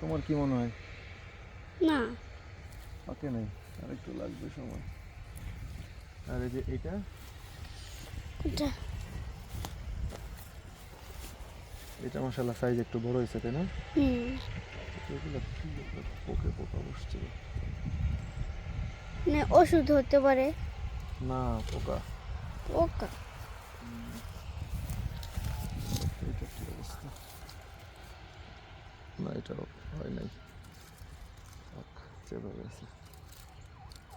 তোমার কি মনে হয়? না, পাকে নাই, আর একটু লাগবে সময়। আর এই যে এটা এটা এটা মাশাআল্লাহ সাইজ একটু বড় হয়েছে, তাই না? হুম এগুলো কি পোকে পোকা বসছে? মানে ওষুধ হতে পারে। না, পোকা। পোকা। এটা কি অবস্থা? না, এটা হয় নাই। থাক, যেভাবে আছে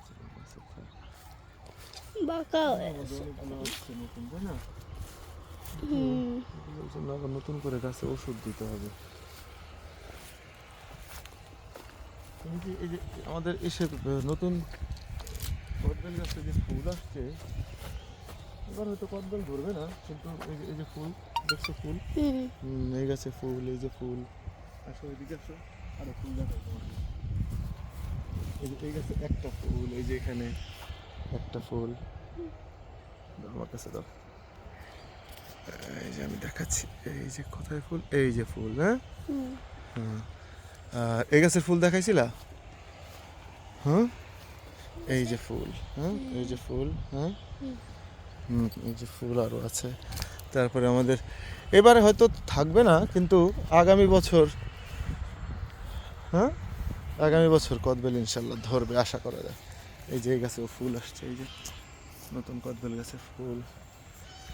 যেভাবে আছে থাক। বাঁকা হয়ে আমাদের আছে। অনেকগুলো হচ্ছে নতুন, তাই না? হুম এগুলোর জন্য আবার নতুন করে গাছে ওষুধ দিতে হবে। এই যে আমাদের এসে নতুন কদবেল গাছে যে ফুল আসছে, এবার হয়তো কদবেল ধরবে না, কিন্তু এই যে ফুল দেখছো, ফুল হুম এই গাছে ফুল, এই যে ফুল। আসো এদিকে আসো, আরো ফুল দেখাই তোমাকে। এই যে এই গাছে একটা ফুল, এই যে এখানে একটা ফুল। দাও আমার কাছে দাও। এই যে আমি দেখাচ্ছি, এই যে কোথায় ফুল, এই যে ফুল। হ্যাঁ, হুম হ্যাঁ। আর এই গাছের ফুল দেখাইছিলা? হ্যাঁ, এই যে ফুল। হ্যাঁ, এই যে ফুল। হ্যাঁ, এই যে ফুল আরও আছে। তারপরে আমাদের এবারে হয়তো থাকবে না, কিন্তু আগামী বছর, হ্যাঁ, আগামী বছর কদবেল ইনশাল্লাহ ধরবে, আশা করা যায়। এই যে এই গাছেও ফুল আসছে, এই যে নতুন কদবেল গাছে ফুল।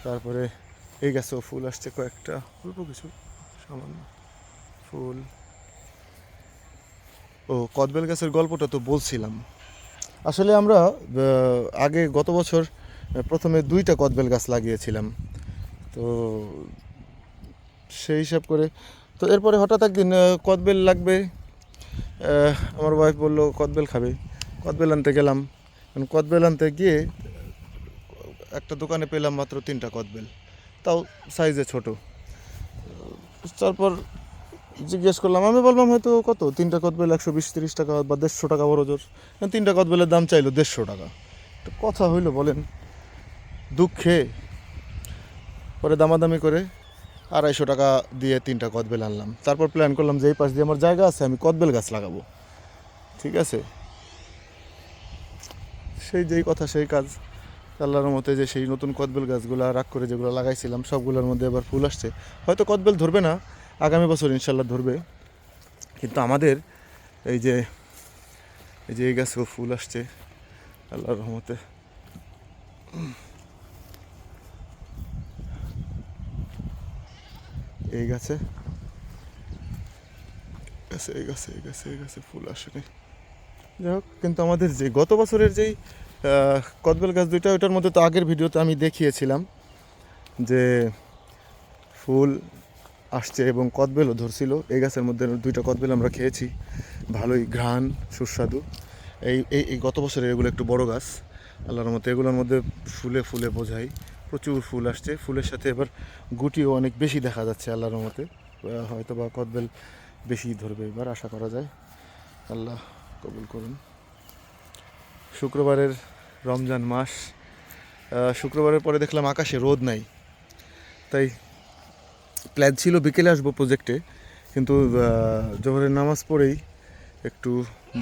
তারপরে এই গাছেও ফুল আসছে কয়েকটা, অল্প কিছু, সামান্য ফুল। ও, কদবেল গাছের গল্পটা তো বলছিলাম। আসলে আমরা আগে গত বছর প্রথমে 2টা কদবেল গাছ লাগিয়েছিলাম। তো সেই হিসাব করে, তো এরপরে হঠাৎ একদিন কদবেল লাগবে, আমার ওয়াইফ বললো কদবেল খাবে। কদবেল আনতে গেলাম, কদবেল আনতে গিয়ে একটা দোকানে পেলাম মাত্র 3টা কদবেল, তাও সাইজে ছোট। তারপর জিজ্ঞেস করলাম, আমি বললাম হয়তো কত, 3টা কদবেল 120-30 টাকা বা 150 টাকা বড় জোর। 3টা কদবেলের দাম চাইলো 150 টাকা। তো কথা হইলো বলেন, দুঃখে পরে দামাদামি করে 250 টাকা দিয়ে 3টা কদবেল আনলাম। তারপর প্ল্যান করলাম যে এই পাশ দিয়ে আমার জায়গা আছে, আমি কদবেল গাছ লাগাবো। ঠিক আছে, সেই যেই কথা সেই কাজ। আল্লাহর মতে যে সেই নতুন কদবেল গাছগুলো রাগ করে যেগুলো লাগাইছিলাম সবগুলোর মধ্যে এবার ফুল আসছে। হয়তো কদবেল ধরবে না, আগামী বছর ইনশাল্লাহ ধরবে। কিন্তু আমাদের এই যে এই যে এই গাছেও ফুল আসছে আল্লাহর রহমতে। এই গাছে গাছে এই গাছে এই গাছে এই গাছে ফুল আসেনি, যাই হোক। কিন্তু আমাদের যে গত বছরের যেই কদবেল গাছ 2টা, ওইটার মধ্যে তো আগের ভিডিওতে আমি দেখিয়েছিলাম যে ফুল আসছে এবং কদবেলও ধরছিল। এই গাছের মধ্যে 2টা কদবেল আমরা খেয়েছি, ভালোই ঘ্রাণ, সুস্বাদু। এই এই এই গত বছরের এগুলো একটু বড় গাছ, আল্লাহর মতো এগুলোর মধ্যে ফুলে ফুলে বোঝাই, প্রচুর ফুল আসছে। ফুলের সাথে এবার গুটিও অনেক বেশি দেখা যাচ্ছে আল্লাহর মতে। হয়তো বা কদবেল বেশি ধরবে এবার, আশা করা যায়। আল্লাহ কবুল করুন। শুক্রবারের রমজান মাস, শুক্রবারের পরে দেখলাম আকাশে রোদ নাই, তাই প্ল্যান ছিল বিকেলে আসবো প্রজেক্টে, কিন্তু জোহরের নামাজ পড়েই একটু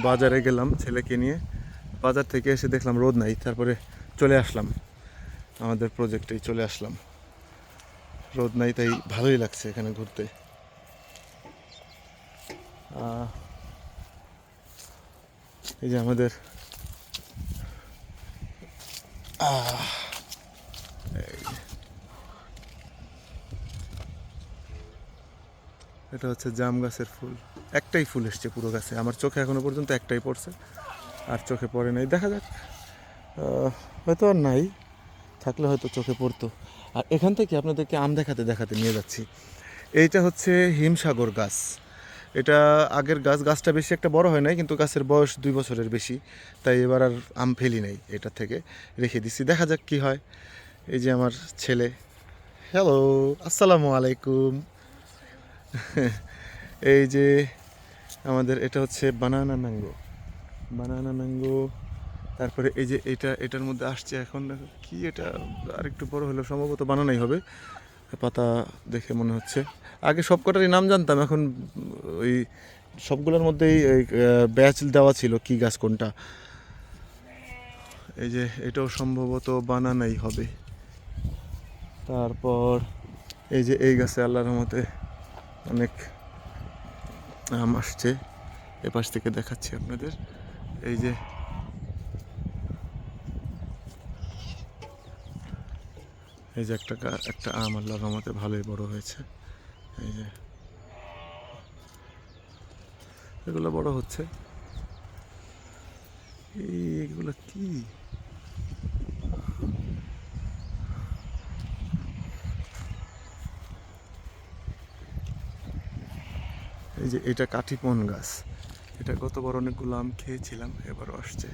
বাজারে গেলাম ছেলেকে নিয়ে। বাজার থেকে এসে দেখলাম রোদ নাই, তারপরে চলে আসলাম, আমাদের প্রজেক্টেই চলে আসলাম। রোদ নাই, তাই ভালোই লাগছে এখানে ঘুরতে। এই যে আমাদের এটা হচ্ছে জাম গাছের ফুল। একটাই ফুল এসছে পুরো গাছে, আমার চোখে এখনো পর্যন্ত একটাই পড়ছে, আর চোখে পড়ে নাই। দেখা যাক, হয়তো আর নাই, থাকলে হয়তো চোখে পড়তো। আর এখান থেকে আপনাদেরকে আম দেখাতে দেখাতে নিয়ে যাচ্ছি। এইটা হচ্ছে হিমসাগর গাছ। এটা আগের গাছ, গাছটা বেশি একটা বড় হয় নাই, কিন্তু গাছের বয়স 2 বছরের বেশি, তাই এবার আর আম ফেলি নাই, এটা থেকে রেখে দিচ্ছি, দেখা যাক কি হয়। এই যে আমার ছেলে, হ্যালো, আসসালামু আলাইকুম। এই যে আমাদের এটা হচ্ছে বানানা ম্যাঙ্গো, বানানা ম্যাঙ্গো। তারপরে এই যে এটার মধ্যে আসছে এখন, কি এটা, আর একটু বড় হলেও সম্ভবত বানানাই হবে, পাতা দেখে মনে হচ্ছে। আগে সব কটারই নাম জানতাম, এখন ওই সবগুলোর মধ্যেই ব্যাচ দেওয়া ছিল কি গাছ কোনটা। এই যে এটাও সম্ভবত বানানাই হবে। তারপর এই যে এই গাছে আল্লাহর রহমতে অনেক আম আসছে। এপাশ থেকে দেখাচ্ছি আপনাদের। এই যে এই যে একটা আম আল্লাহর রহমতে ভালোই বড় হয়েছে। এই যে এগুলো বড় হচ্ছে। এইগুলো কি? এই যে এটা কাঠিপন গাছ। এটা গতবার অনেকগুলো আম খেয়েছিলাম, এবারও আসছে।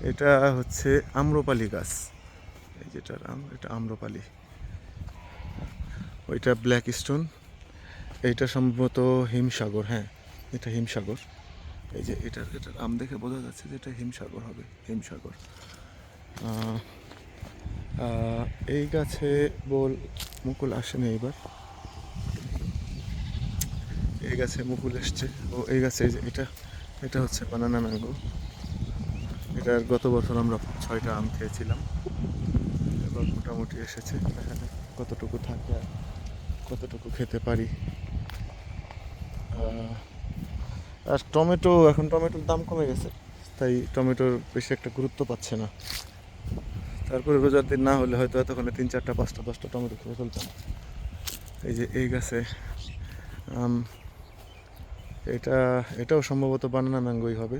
এটা হচ্ছে আম্রপালি গাছ। এই যেটার আম, এটা আম্রপালি। ওইটা ব্ল্যাক স্টোন। এইটা সম্ভবত হিমসাগর। হ্যাঁ, এটা হিমসাগর। এই যে এটার আম দেখে বোঝা যাচ্ছে যে এটা হিমসাগর হবে, হিমসাগর। আহ, আহ, এই গাছে মুকুল আসেনি এবার। এই গাছে মুকুল এসছে। ও এই গাছে এই যে এটা হচ্ছে বানানা ম্যাঙ্গো। এটার গত বছর আমরা 6টা আম খেয়েছিলাম। এবার মোটামুটি এসেছে, দেখা যাক কতটুকু থাকে আর কতটুকু খেতে পারি। আর টমেটো, এখন টমেটোর দাম কমে গেছে, তাই টমেটোর বেশি একটা গুরুত্ব পাচ্ছে না। তারপরে রোজার দিন না হলে হয়তো এতক্ষণে 3, 4, 5, 10টা টমেটো খেয়ে ফেলতাম। এই যে এই গাছে আম, এটাও সম্ভবত বানানা ম্যাঙ্গোই হবে।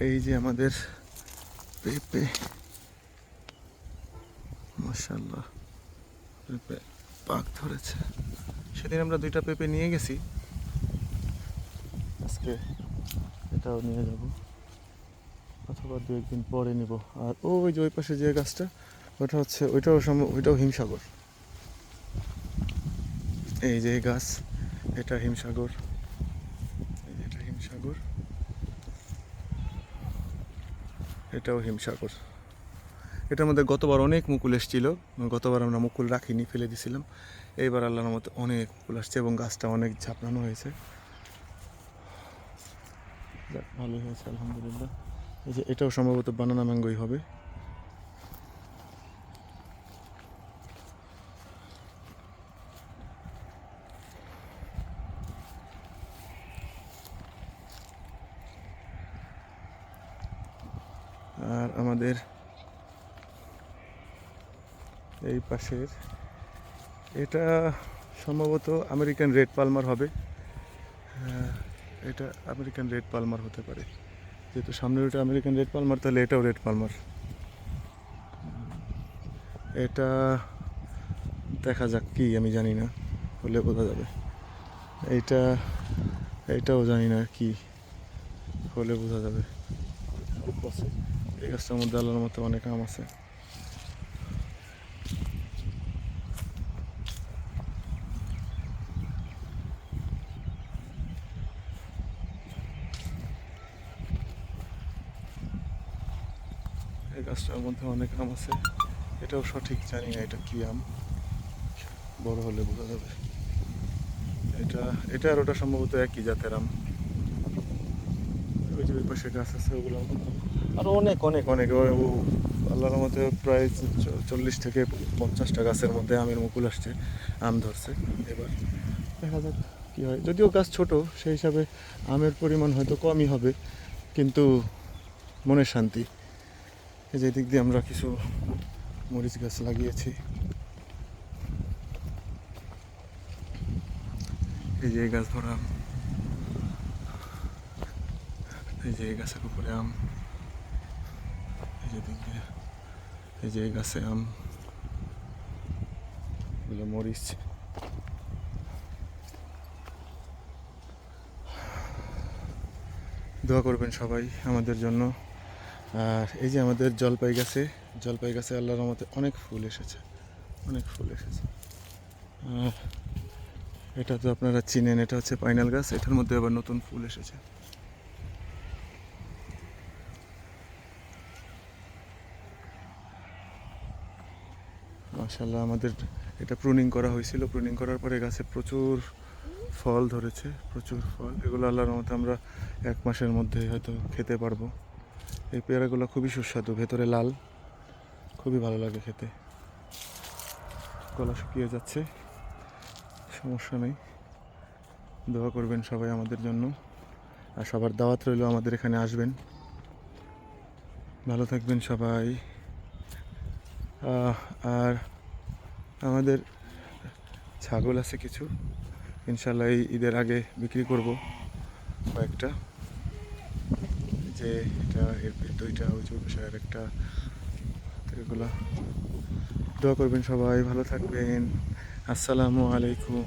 এই যে আমাদের পেঁপে, মাশাআল্লাহ পেঁপে পাক ধরেছে। সেদিন আমরা 2টা পেঁপে নিয়ে গেছি, আজকে এটাও নিয়ে যাব, অথবা 2-1 দিন পরে নিব। আর ওই যে ওই পাশে যে গাছটা, ওইটাও হিমসাগর। এই যে এই গাছ, এটা হিমসাগর। এই যে এটা হিমসাগর, এটাও হিমসাগর। এটার মধ্যে গতবার অনেক মুকুল এসেছিল। গতবার আমরা মুকুল রাখিনি, ফেলে দিয়েছিলাম। এইবার আল্লাহর মতো অনেক মুকুল আসছে এবং গাছটা অনেক ঝাপড়ানো হয়েছে। যাক, ভালোই হয়েছে আলহামদুলিল্লাহ। এই যে এটাও সম্ভবত বানানা ম্যাঙ্গোই হবে। আর আমাদের এই পাশের এটা সম্ভবত আমেরিকান রেড পালমার হবে। এটা আমেরিকান রেড পালমার হতে পারে, যেহেতু সামনের ওটা আমেরিকান রেড পালমার, তাহলে এটাও রেড পালমার। এটা দেখা যাক, কি আমি জানি না, হলে বোঝা যাবে। এইটাও জানি না কি, হলে বোঝা যাবে। এই গাছটার মধ্যে আল্লাহর মতো অনেক আম আছে। এই গাছটার মধ্যে অনেক আম আছে। এটাও সঠিক জানি না এটা কি আম, বড় হলে বোঝা যাবে। এটা আর ওটা সম্ভবত একই জাতের আম। ওই যে ওই পাশে গাছ আছে, ওগুলো আরো অনেক অনেক অনেক আল্লাহর মধ্যে প্রায় 40 থেকে 50টা গাছের মধ্যে আমের মুকুল আসছে, আম ধরছে। এবার দেখা যাক কী হয়। যদিও গাছ ছোট, সেই হিসাবে আমের পরিমাণ হয়তো কমই হবে, কিন্তু মনের শান্তি। এই যে দিক দিয়ে আমরা কিছু মরিচ গাছ লাগিয়েছি। এই যে এই গাছ ভরা আম, এই যে এই গাছের উপরে আম, এই যে দিক দিয়ে এই যে এই গাছে আম, এগুলো মরিচ। দোয়া করবেন সবাই আমাদের জন্য। আর এই যে আমাদের জলপাই গাছে আল্লাহর রহমতে অনেক ফুল এসেছে, অনেক ফুল এসেছে। এটা তো আপনারা চিনেন, এটা হচ্ছে পাইনাল গাছ, এটার মধ্যে আবার নতুন ফুল এসেছে। মাশাআল্লাহ আমাদের এটা প্রুনিং করা হয়েছিল, প্রুনিং করার পরে গাছে প্রচুর ফল ধরেছে, প্রচুর ফল। এগুলো আল্লাহর রহমতে আমরা 1 মাসের মধ্যে হয়তো খেতে পারবো। এই পেয়ারাগুলো খুবই সুস্বাদু, ভেতরে লাল, খুবই ভালো লাগে খেতে। গলা শুকিয়ে যাচ্ছে, সমস্যা নেই, দোয়া করবেন সবাই আমাদের জন্য। আর সবার দাওয়াত রইল, আমাদের এখানে আসবেন। ভালো থাকবেন সবাই। আর আমাদের ছাগল আছে কিছু, ইনশাল্লাহ এই ঈদের আগে বিক্রি করব কয়েকটা। যে এটা এর দুইটা ওই যে বিষয়ের একটা, এগুলা দোয়া করবেন সবাই, ভালো থাকবেন। আসসালামু আলাইকুম।